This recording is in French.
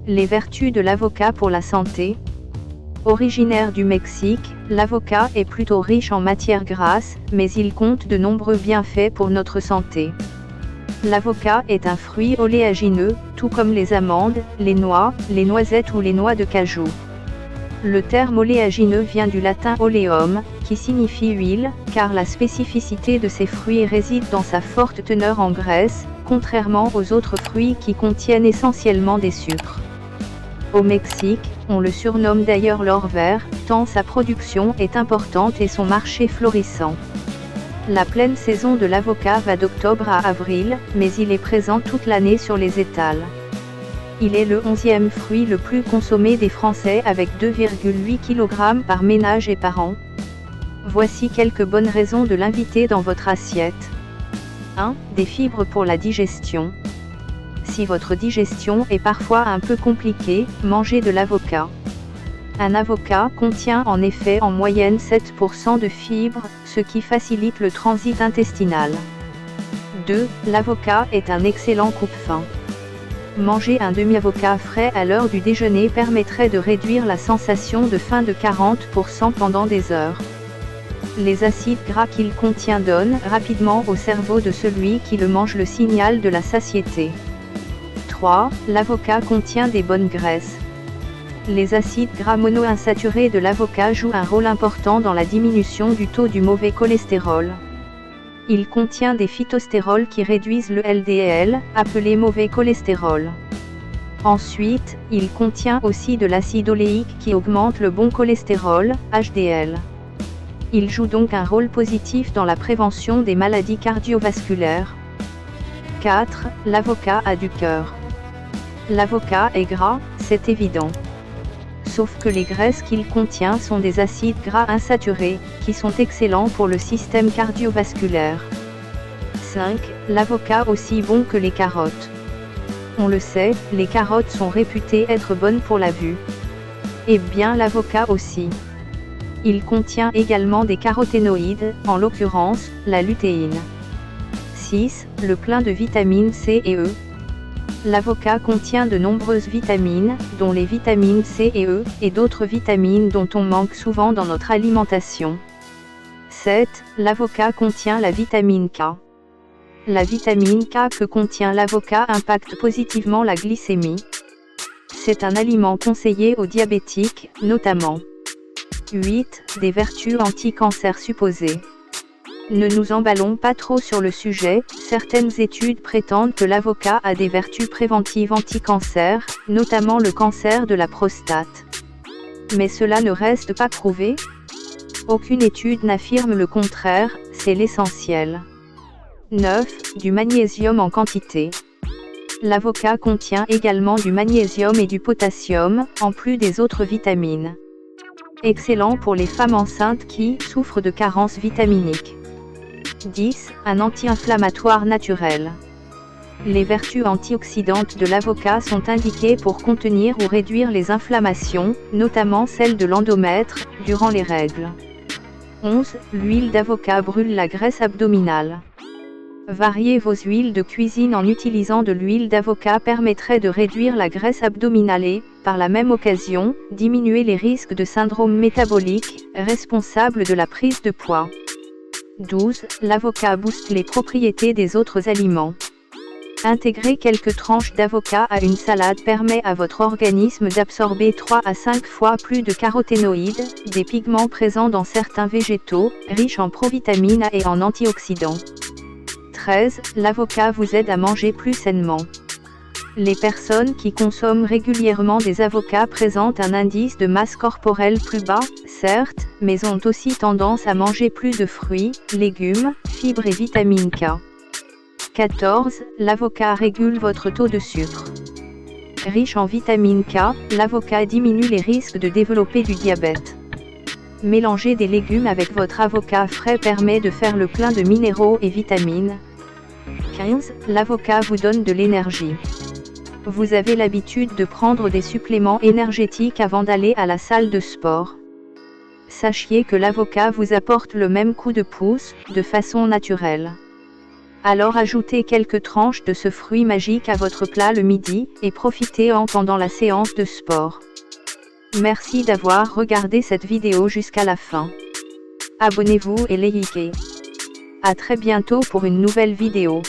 Les vertus de l'avocat pour la santé. Originaire du Mexique, l'avocat est plutôt riche en matières grasses, mais il compte de nombreux bienfaits pour notre santé. L'avocat est un fruit oléagineux, tout comme les amandes, les noix, les noisettes ou les noix de cajou. Le terme oléagineux vient du latin oleum, qui signifie huile, car la spécificité de ces fruits réside dans sa forte teneur en graisse, contrairement aux autres fruits qui contiennent essentiellement des sucres. Au Mexique, on le surnomme d'ailleurs l'or vert, tant sa production est importante et son marché florissant. La pleine saison de l'avocat va d'octobre à avril, mais il est présent toute l'année sur les étals. Il est le 11e fruit le plus consommé des Français avec 2,8 kg par ménage et par an. Voici quelques bonnes raisons de l'inviter dans votre assiette. 1. Des fibres pour la digestion. Si votre digestion est parfois un peu compliquée, mangez de l'avocat. Un avocat contient en effet en moyenne 7% de fibres, ce qui facilite le transit intestinal. 2. L'avocat est un excellent coupe-faim. Manger un demi-avocat frais à l'heure du déjeuner permettrait de réduire la sensation de faim de 40% pendant des heures. Les acides gras qu'il contient donnent rapidement au cerveau de celui qui le mange le signal de la satiété. 3. L'avocat contient des bonnes graisses. Les acides gras monoinsaturés de l'avocat jouent un rôle important dans la diminution du taux du mauvais cholestérol. Il contient des phytostérols qui réduisent le LDL, appelé mauvais cholestérol. Ensuite, il contient aussi de l'acide oléique qui augmente le bon cholestérol, HDL. Il joue donc un rôle positif dans la prévention des maladies cardiovasculaires. 4. L'avocat a du cœur. L'avocat est gras, c'est évident. Sauf que les graisses qu'il contient sont des acides gras insaturés, qui sont excellents pour le système cardiovasculaire. 5. L'avocat aussi bon que les carottes. On le sait, les carottes sont réputées être bonnes pour la vue. Et bien l'avocat aussi. Il contient également des caroténoïdes, en l'occurrence, la lutéine. 6. Le plein de vitamines C et E. L'avocat contient de nombreuses vitamines, dont les vitamines C et E, et d'autres vitamines dont on manque souvent dans notre alimentation. 7. L'avocat contient la vitamine K. La vitamine K que contient l'avocat impacte positivement la glycémie. C'est un aliment conseillé aux diabétiques, notamment. 8. Des vertus anti-cancer supposées. Ne nous emballons pas trop sur le sujet, certaines études prétendent que l'avocat a des vertus préventives anti-cancer, notamment le cancer de la prostate. Mais cela ne reste pas prouvé. Aucune étude n'affirme le contraire, c'est l'essentiel. 9. Du magnésium en quantité. L'avocat contient également du magnésium et du potassium, en plus des autres vitamines. Excellent pour les femmes enceintes qui souffrent de carences vitaminiques. 10. Un anti-inflammatoire naturel. Les vertus antioxydantes de l'avocat sont indiquées pour contenir ou réduire les inflammations, notamment celles de l'endomètre, durant les règles. 11. L'huile d'avocat brûle la graisse abdominale. Varier vos huiles de cuisine en utilisant de l'huile d'avocat permettrait de réduire la graisse abdominale et, par la même occasion, diminuer les risques de syndrome métabolique, responsable de la prise de poids. 12. L'avocat booste les propriétés des autres aliments. Intégrer quelques tranches d'avocat à une salade permet à votre organisme d'absorber 3 à 5 fois plus de caroténoïdes, des pigments présents dans certains végétaux, riches en provitamines A et en antioxydants. 13. L'avocat vous aide à manger plus sainement. Les personnes qui consomment régulièrement des avocats présentent un indice de masse corporelle plus bas, certes, mais ont aussi tendance à manger plus de fruits, légumes, fibres et vitamine K. 14. L'avocat régule votre taux de sucre. Riche en vitamine K, l'avocat diminue les risques de développer du diabète. Mélanger des légumes avec votre avocat frais permet de faire le plein de minéraux et vitamines. 15. L'avocat vous donne de l'énergie. Vous avez l'habitude de prendre des suppléments énergétiques avant d'aller à la salle de sport. Sachez que l'avocat vous apporte le même coup de pouce, de façon naturelle. Alors ajoutez quelques tranches de ce fruit magique à votre plat le midi, et profitez-en pendant la séance de sport. Merci d'avoir regardé cette vidéo jusqu'à la fin. Abonnez-vous et likez. À très bientôt pour une nouvelle vidéo.